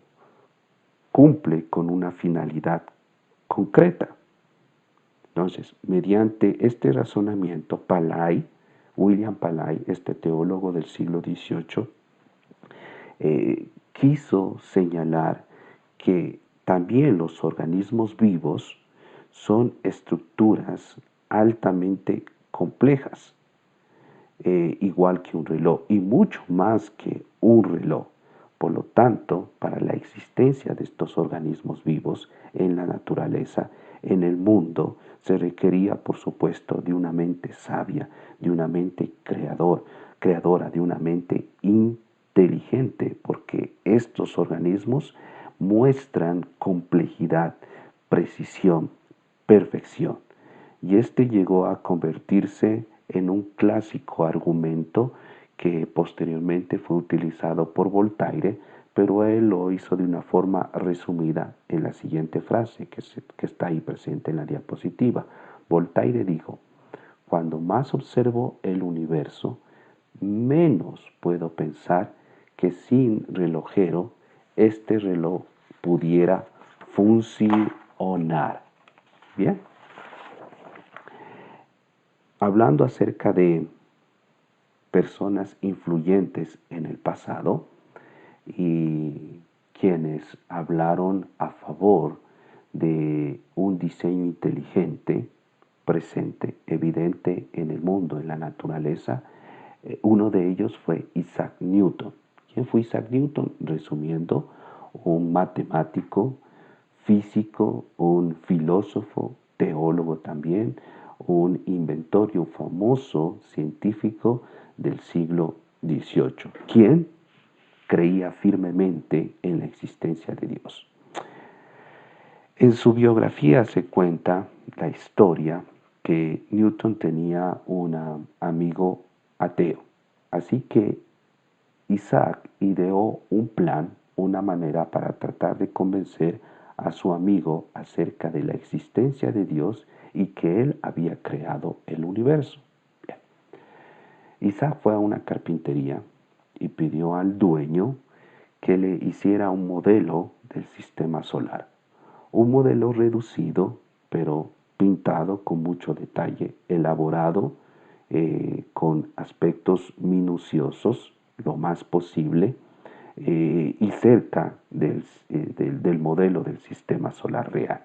Speaker 1: cumple con una finalidad concreta. Entonces, mediante este razonamiento, William Paley, este teólogo del siglo XVIII, quiso señalar que también los organismos vivos son estructuras altamente complejas, igual que un reloj, y mucho más que un reloj. Por lo tanto, para la existencia de estos organismos vivos en la naturaleza, en el mundo, se requería, por supuesto, de una mente sabia, de una mente creadora, de una mente inteligente, porque estos organismos muestran complejidad, precisión, perfección. Y este llegó a convertirse en un clásico argumento que posteriormente fue utilizado por Voltaire, pero él lo hizo de una forma resumida en la siguiente frase que está ahí presente en la diapositiva. Voltaire dijo: cuando más observo el universo, menos puedo pensar que sin relojero este reloj pudiera funcionar. Bien. Hablando acerca de personas influyentes en el pasado y quienes hablaron a favor de un diseño inteligente, presente, evidente en el mundo, en la naturaleza, uno de ellos fue Isaac Newton. ¿Quién fue Isaac Newton? Resumiendo, un matemático, físico, un filósofo, teólogo también, un inventor y un famoso científico del siglo XVIII, quien creía firmemente en la existencia de Dios. En su biografía se cuenta la historia que Newton tenía un amigo ateo. Así que Isaac ideó un plan, una manera para tratar de convencer a su amigo acerca de la existencia de Dios y que él había creado el universo. Bien. Isaac fue a una carpintería y pidió al dueño que le hiciera un modelo del sistema solar. Un modelo reducido, pero pintado con mucho detalle, elaborado con aspectos minuciosos, lo más posible, y cerca del modelo del sistema solar real.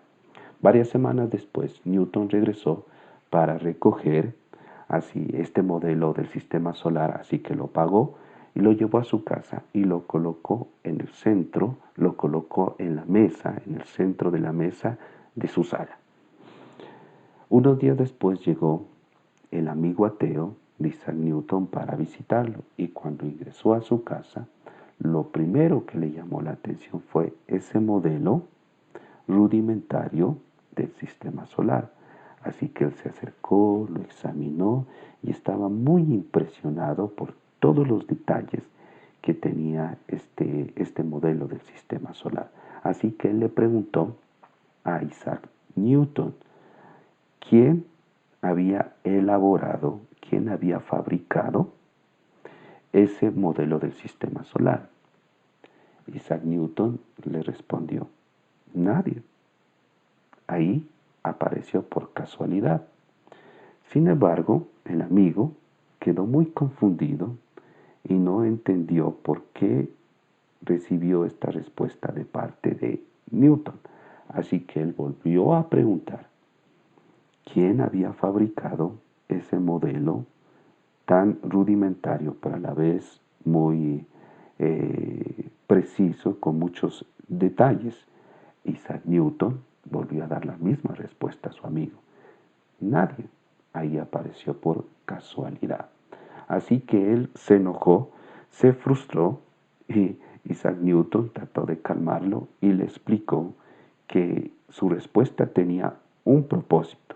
Speaker 1: Varias semanas después, Newton regresó para recoger así este modelo del sistema solar, así que lo pagó y lo llevó a su casa y lo colocó en el centro, lo colocó en la mesa, en el centro de la mesa de su sala. Unos días después llegó el amigo ateo de Isaac Newton para visitarlo y cuando ingresó a su casa, lo primero que le llamó la atención fue ese modelo rudimentario del sistema solar. Así que él se acercó, lo examinó y estaba muy impresionado por todos los detalles que tenía este modelo del sistema solar. Así que él le preguntó a Isaac Newton quién había elaborado, quién había fabricado ese modelo del sistema solar. Isaac Newton le respondió: nadie. Ahí apareció por casualidad. Sin embargo, el amigo quedó muy confundido y no entendió por qué recibió esta respuesta de parte de Newton. Así que él volvió a preguntar quién había fabricado ese modelo tan rudimentario, pero a la vez muy preciso, con muchos detalles. Isaac Newton volvió a dar la misma respuesta a su amigo: nadie. Ahí apareció por casualidad. Así que él se enojó, se frustró y Isaac Newton trató de calmarlo y le explicó que su respuesta tenía un propósito.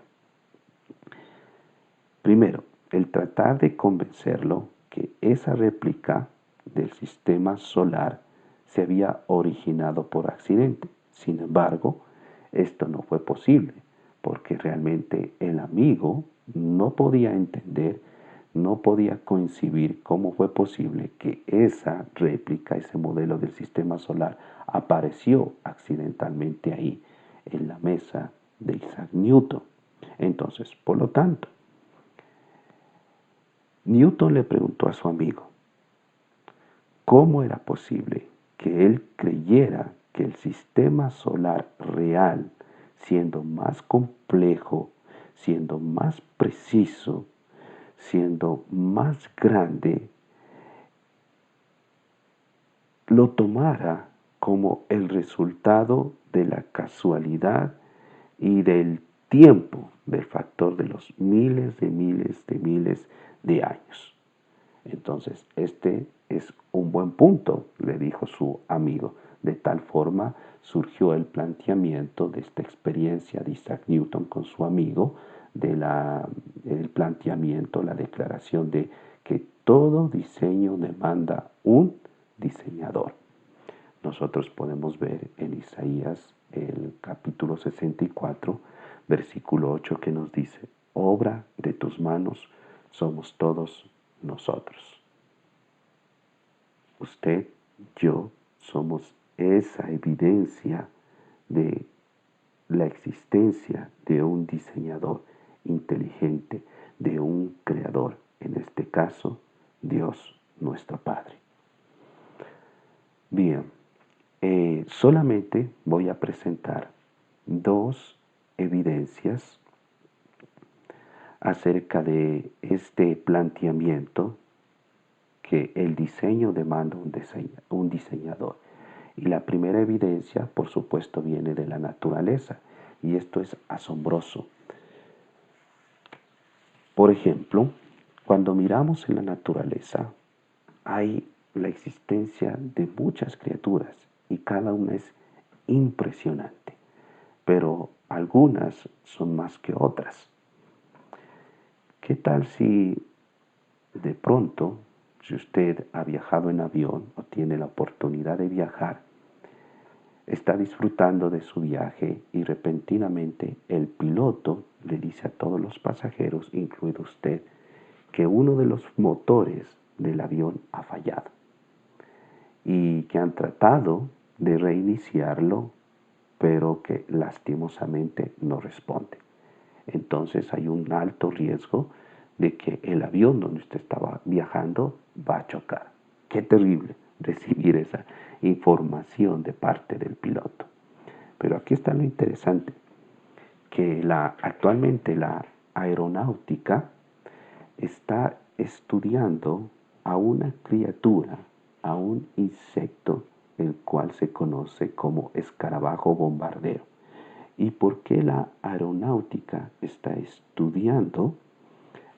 Speaker 1: Primero, el tratar de convencerlo que esa réplica del sistema solar se había originado por accidente. Sin embargo, esto no fue posible, porque realmente el amigo no podía entender no podía concebir cómo fue posible que esa réplica, ese modelo del sistema solar, apareció accidentalmente ahí, en la mesa de Isaac Newton. Entonces, por lo tanto, Newton le preguntó a su amigo cómo era posible que él creyera que el sistema solar real, siendo más complejo, siendo más preciso, siendo más grande, lo tomara como el resultado de la casualidad y del tiempo, del factor de los miles de años. Entonces, este es un buen punto, le dijo su amigo. De tal forma surgió el planteamiento de esta experiencia de Isaac Newton con su amigo, el planteamiento, la declaración de que todo diseño demanda un diseñador. Nosotros podemos ver en Isaías el capítulo 64, versículo 8, que nos dice: obra de tus manos somos todos nosotros. Usted, yo, somos esa evidencia de la existencia de un diseñador inteligente, de un creador, en este caso, Dios nuestro Padre. Bien, solamente voy a presentar dos evidencias acerca de este planteamiento que el diseño demanda un diseñador. Y la primera evidencia, por supuesto, viene de la naturaleza. Y esto es asombroso. Por ejemplo, cuando miramos en la naturaleza, hay la existencia de muchas criaturas y cada una es impresionante, pero algunas son más que otras. ¿Qué tal si de pronto, si usted ha viajado en avión o tiene la oportunidad de viajar, está disfrutando de su viaje y repentinamente el piloto le dice a todos los pasajeros, incluido usted, que uno de los motores del avión ha fallado y que han tratado de reiniciarlo, pero que lastimosamente no responde? Entonces hay un alto riesgo de que el avión donde usted estaba viajando va a chocar. Qué terrible recibir esa información de parte del piloto. Pero aquí está lo interesante, que actualmente la aeronáutica está estudiando a una criatura, a un insecto, el cual se conoce como escarabajo bombardero. ¿Y por qué la aeronáutica está estudiando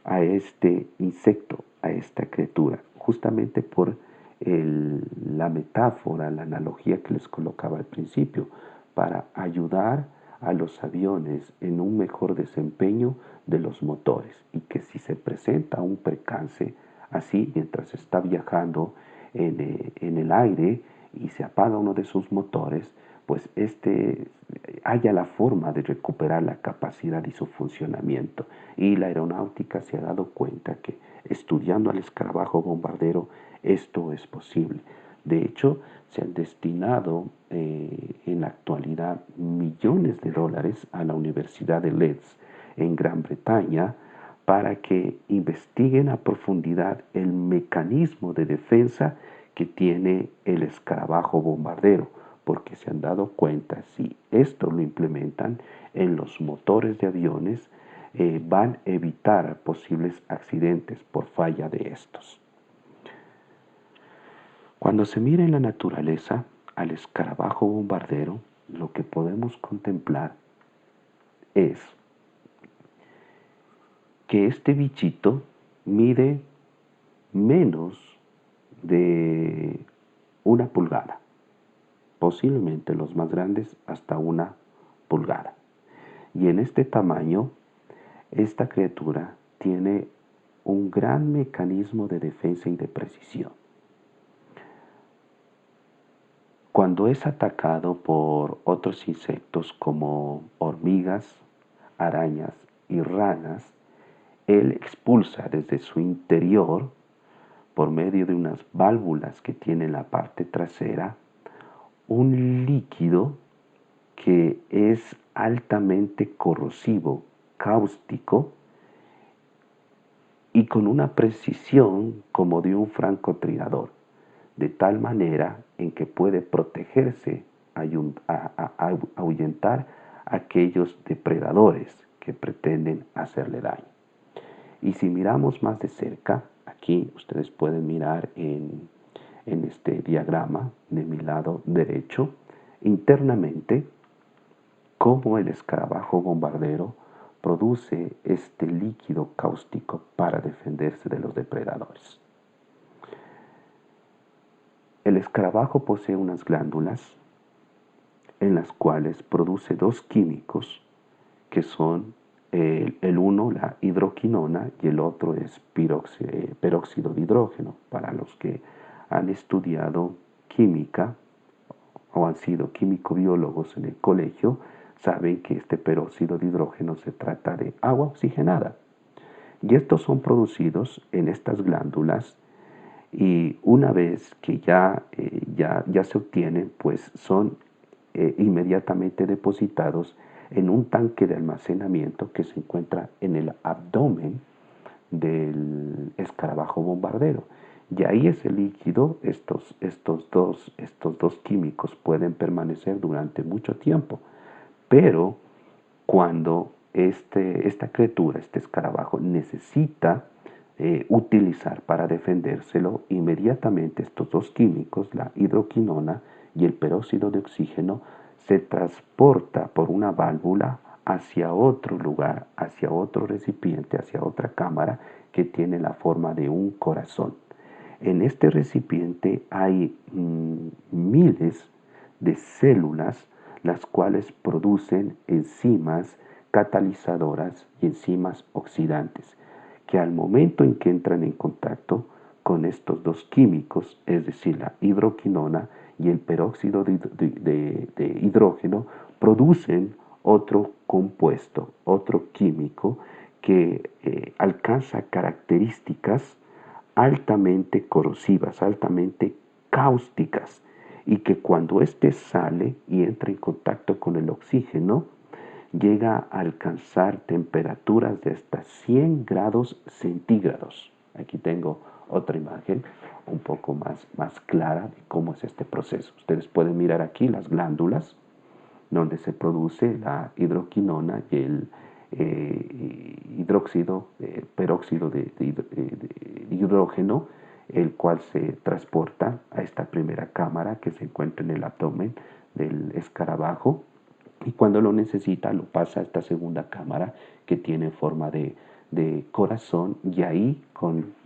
Speaker 1: a este insecto, a esta criatura? Justamente por la metáfora, la analogía que les colocaba al principio, para ayudar a los aviones en un mejor desempeño de los motores, y que si se presenta un percance así mientras está viajando en el aire y se apaga uno de sus motores, pues haya la forma de recuperar la capacidad y su funcionamiento. Y la aeronáutica se ha dado cuenta que estudiando al escarabajo bombardero esto es posible. De hecho, se han destinado en la actualidad millones de dólares a la Universidad de Leeds en Gran Bretaña para que investiguen a profundidad el mecanismo de defensa que tiene el escarabajo bombardero, porque se han dado cuenta, si esto lo implementan en los motores de aviones, van a evitar posibles accidentes por falla de estos. Cuando se mira en la naturaleza al escarabajo bombardero, lo que podemos contemplar es que este bichito mide menos de 1 pulgada, posiblemente los más grandes hasta 1 pulgada. Y en este tamaño, esta criatura tiene un gran mecanismo de defensa y de precisión. Cuando es atacado por otros insectos como hormigas, arañas y ranas, él expulsa desde su interior, por medio de unas válvulas que tiene en la parte trasera, un líquido que es altamente corrosivo, cáustico y con una precisión como de un francotirador, de tal manera en que puede protegerse, ahuyentar a aquellos depredadores que pretenden hacerle daño. Y si miramos más de cerca, aquí ustedes pueden mirar en este diagrama de mi lado derecho, internamente, cómo el escarabajo bombardero produce este líquido cáustico para defenderse de los depredadores. El escarabajo posee unas glándulas en las cuales produce dos químicos que son el uno la hidroquinona y el otro es peróxido de hidrógeno. Para los que han estudiado química o han sido químico-biólogos en el colegio, saben que este peróxido de hidrógeno se trata de agua oxigenada. Y estos son producidos en estas glándulas y una vez que ya se obtienen, pues son inmediatamente depositados en un tanque de almacenamiento que se encuentra en el abdomen del escarabajo bombardero. Y ahí ese líquido, estos dos químicos pueden permanecer durante mucho tiempo. Pero cuando esta criatura, este escarabajo, necesita utilizar para defendérselo, inmediatamente estos dos químicos, la hidroquinona y el peróxido de oxígeno, se transporta por una válvula hacia otro lugar, hacia otro recipiente, hacia otra cámara que tiene la forma de un corazón. En este recipiente hay miles de células las cuales producen enzimas catalizadoras y enzimas oxidantes, que al momento en que entran en contacto con estos dos químicos, es decir, la hidroquinona y el peróxido de hidrógeno, producen otro compuesto, otro químico que alcanza características altamente corrosivas, altamente cáusticas, y que cuando éste sale y entra en contacto con el oxígeno, llega a alcanzar temperaturas de hasta 100 grados centígrados. Aquí tengo otra imagen un poco más clara de cómo es este proceso. Ustedes pueden mirar aquí las glándulas donde se produce la hidroquinona y el peróxido de hidrógeno, el cual se transporta a esta primera cámara que se encuentra en el abdomen del escarabajo, y cuando lo necesita lo pasa a esta segunda cámara que tiene forma de corazón, y ahí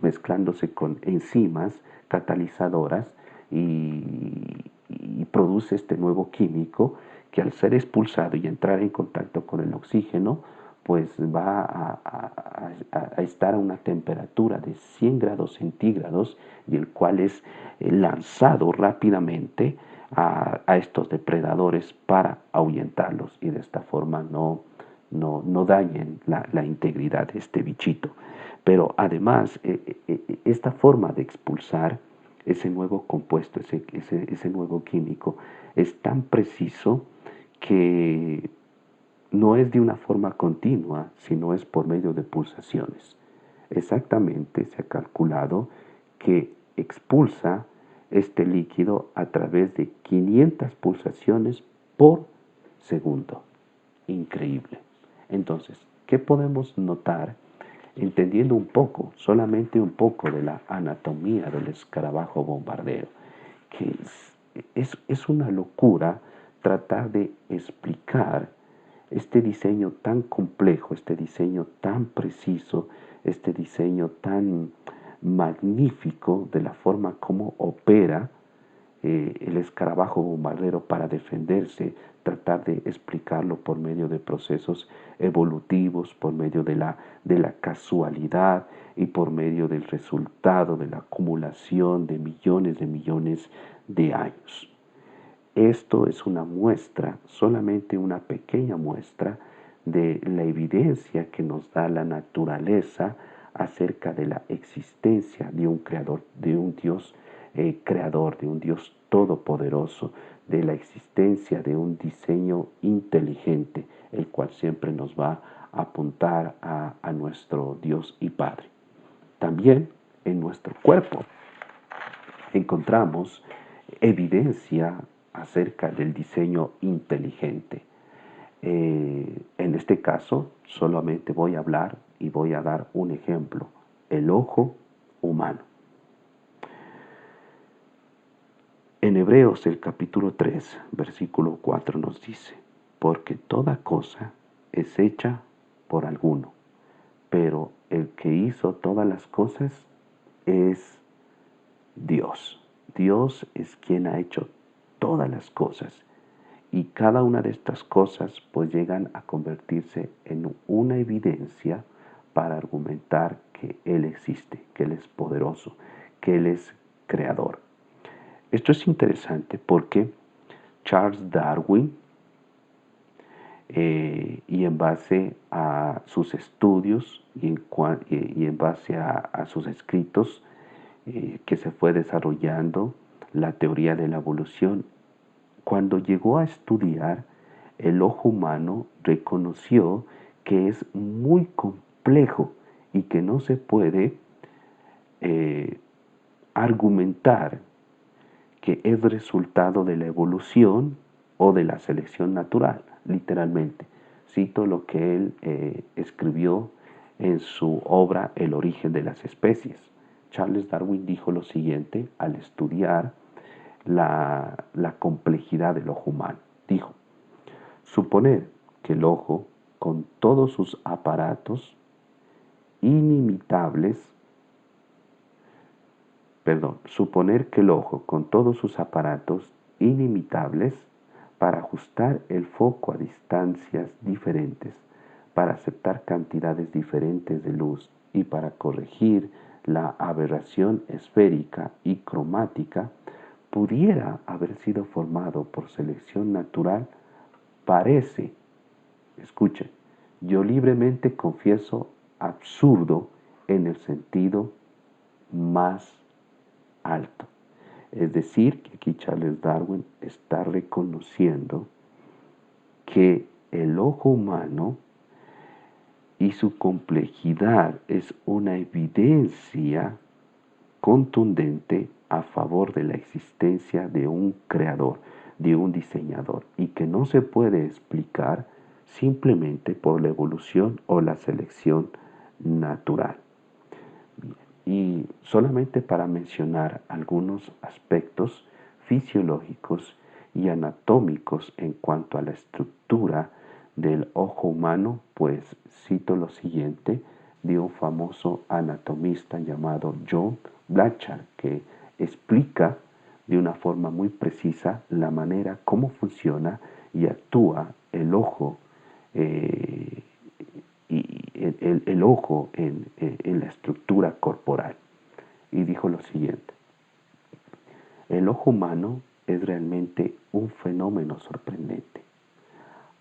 Speaker 1: mezclándose con enzimas catalizadoras y produce este nuevo químico que al ser expulsado y entrar en contacto con el oxígeno, pues va a estar a una temperatura de 100 grados centígrados, y el cual es lanzado rápidamente a estos depredadores para ahuyentarlos y de esta forma no dañen la integridad de este bichito. Pero además, esta forma de expulsar ese nuevo compuesto, ese nuevo químico, es tan preciso que no es de una forma continua, sino es por medio de pulsaciones. Exactamente se ha calculado que expulsa este líquido a través de 500 pulsaciones por segundo. Increíble. Entonces, ¿qué podemos notar entendiendo un poco, solamente un poco de la anatomía del escarabajo bombardero? Que es una locura tratar de explicar este diseño tan complejo, este diseño tan preciso, este diseño tan magnífico de la forma como opera el escarabajo bombardero para defenderse, tratar de explicarlo por medio de procesos evolutivos, por medio de la casualidad y por medio del resultado de la acumulación de millones de años. Esto es una muestra, solamente una pequeña muestra de la evidencia que nos da la naturaleza acerca de la existencia de un creador, de un Dios creador, de un Dios todopoderoso, de la existencia de un diseño inteligente, el cual siempre nos va a apuntar a nuestro Dios y Padre. También en nuestro cuerpo encontramos evidencia acerca del diseño inteligente. En este caso, solamente voy a hablar y voy a dar un ejemplo: el ojo humano. En Hebreos el capítulo 3, versículo 4 nos dice: porque toda cosa es hecha por alguno, pero el que hizo todas las cosas es Dios. Dios es quien ha hecho todas las cosas, y cada una de estas cosas pues llegan a convertirse en una evidencia para argumentar que Él existe, que Él es poderoso, que Él es creador. Esto es interesante porque Charles Darwin, y en base a sus estudios y en base a sus escritos, que se fue desarrollando la teoría de la evolución, cuando llegó a estudiar el ojo humano, reconoció que es muy complejo y que no se puede argumentar que es resultado de la evolución o de la selección natural, literalmente. Cito lo que él escribió en su obra El origen de las especies. Charles Darwin dijo lo siguiente al estudiar la complejidad del ojo humano. Dijo: suponer que el ojo, con todos sus aparatos inimitables, suponer que el ojo, con todos sus aparatos inimitables para ajustar el foco a distancias diferentes, para aceptar cantidades diferentes de luz y para corregir la aberración esférica y cromática, pudiera haber sido formado por selección natural, parece, escuchen, yo libremente confieso, absurdo en el sentido más alto. Es decir, que aquí Charles Darwin está reconociendo que el ojo humano y su complejidad es una evidencia contundente a favor de la existencia de un creador, de un diseñador, y que no se puede explicar simplemente por la evolución o la selección natural. Y solamente para mencionar algunos aspectos fisiológicos y anatómicos en cuanto a la estructura del ojo humano, pues cito lo siguiente de un famoso anatomista llamado John Blanchard, que explica de una forma muy precisa la manera cómo funciona y actúa el ojo, y el ojo en la estructura corporal. Y dijo lo siguiente: el ojo humano es realmente un fenómeno sorprendente,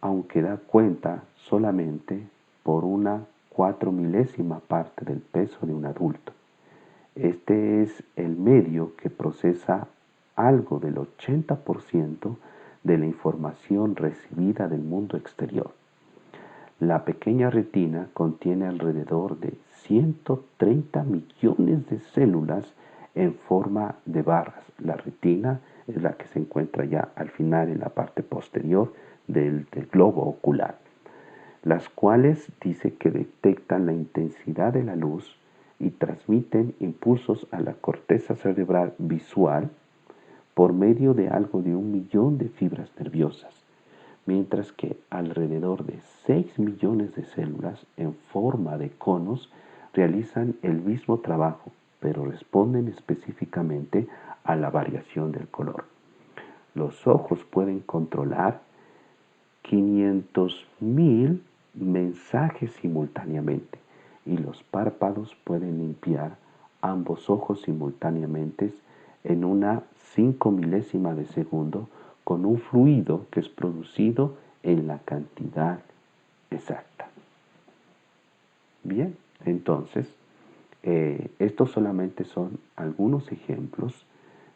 Speaker 1: aunque da cuenta solamente por una 4/1000ª parte del peso de un adulto. Este es el medio que procesa algo del 80% de la información recibida del mundo exterior. La pequeña retina contiene alrededor de 130 millones de células en forma de barras. La retina es la que se encuentra ya al final en la parte posterior del globo ocular, las cuales dice que detectan la intensidad de la luz y transmiten impulsos a la corteza cerebral visual por medio de algo de 1 millón de fibras nerviosas, mientras que alrededor de 6 millones de células en forma de conos realizan el mismo trabajo, pero responden específicamente a la variación del color. Los ojos pueden controlar 500.000 mensajes simultáneamente, y los párpados pueden limpiar ambos ojos simultáneamente en una 5/1000ª de segundo con un fluido que es producido en la cantidad exacta. Bien, entonces, estos solamente son algunos ejemplos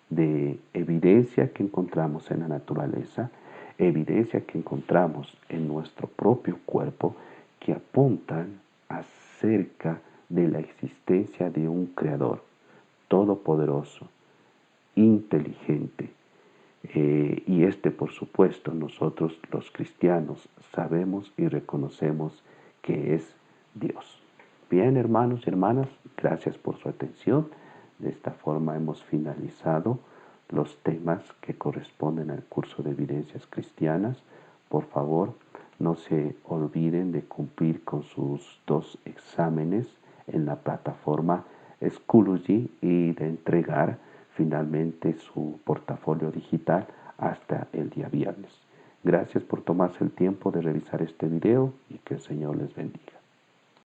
Speaker 1: de evidencia que encontramos en la naturaleza, evidencia que encontramos en nuestro propio cuerpo, que apuntan acerca de la existencia de un creador todopoderoso, inteligente. Y por supuesto, nosotros los cristianos sabemos y reconocemos que es Dios. Bien, hermanos y hermanas, gracias por su atención. De esta forma hemos finalizado los temas que corresponden al curso de evidencias cristianas. Por favor, no se olviden de cumplir con sus 2 exámenes en la plataforma Schoology y de entregar finalmente su portafolio digital hasta el día viernes. Gracias por tomarse el tiempo de revisar este video y que el Señor les bendiga.